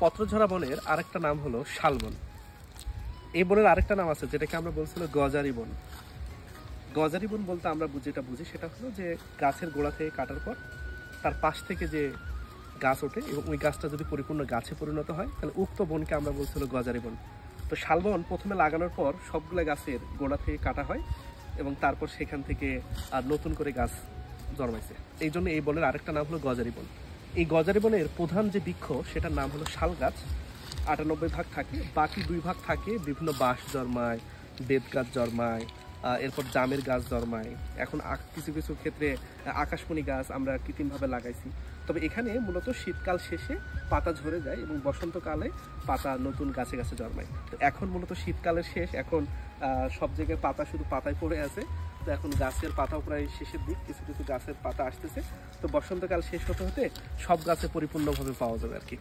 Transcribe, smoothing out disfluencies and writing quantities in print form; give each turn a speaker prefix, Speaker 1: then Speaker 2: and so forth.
Speaker 1: পত্রঝরা বনের আরেকটা নাম হলো শালবন। এই বনের আরেকটা নাম আছে যেটাকে আমরা বলছিল গজারি বন। গজারি বন বলতে আমরা যেটা বুঝি সেটা হলো যে গাছের গোড়া থেকে কাটার পর তার পাশ থেকে যে গাছ ওঠে এবং ওই গাছটা যদি পরিপূর্ণ গাছে পরিণত হয় তাহলে উক্ত বনকে আমরা বলছিল গজারি বন। তো শালবন প্রথমে লাগানোর পর সবগুলো গাছের গোড়া থেকে কাটা হয় এবং তারপর সেখান থেকে আর নতুন করে গাছ জন্মাইছে। এই জন্য এই বনের আরেকটা নাম হলো গজারি বন। এই গজারি বনের প্রধান যে বৃক্ষ সেটার নাম হলো শাল গাছ। ৯৮ ভাগ থাকে, বাকি 2 ভাগ থাকে বিভিন্ন বাঁশ জন্মায়, বেত গাছ জন্মায়, এরপর জামের গাছ জন্মায়। এখন কিছু কিছু ক্ষেত্রে আকাশমণি গাছ আমরা কৃত্রিমভাবে লাগাইছি। তবে এখানে মূলত শীতকাল শেষে পাতা ঝরে যায় এবং বসন্তকালে পাতা নতুন গাছে গাছে জন্মায়। তো এখন মূলত শীতকালের শেষ, এখন সব জায়গায় পাতা শুধু পাতায় পড়ে আছে। তো এখন গাছের পাতাও প্রায় শেষের দিক, কিছু কিছু গাছের পাতা আসতেছে। তো বসন্তকাল শেষ হতে হতে সব গাছে পরিপূর্ণভাবে পাওয়া যাবে আর কি।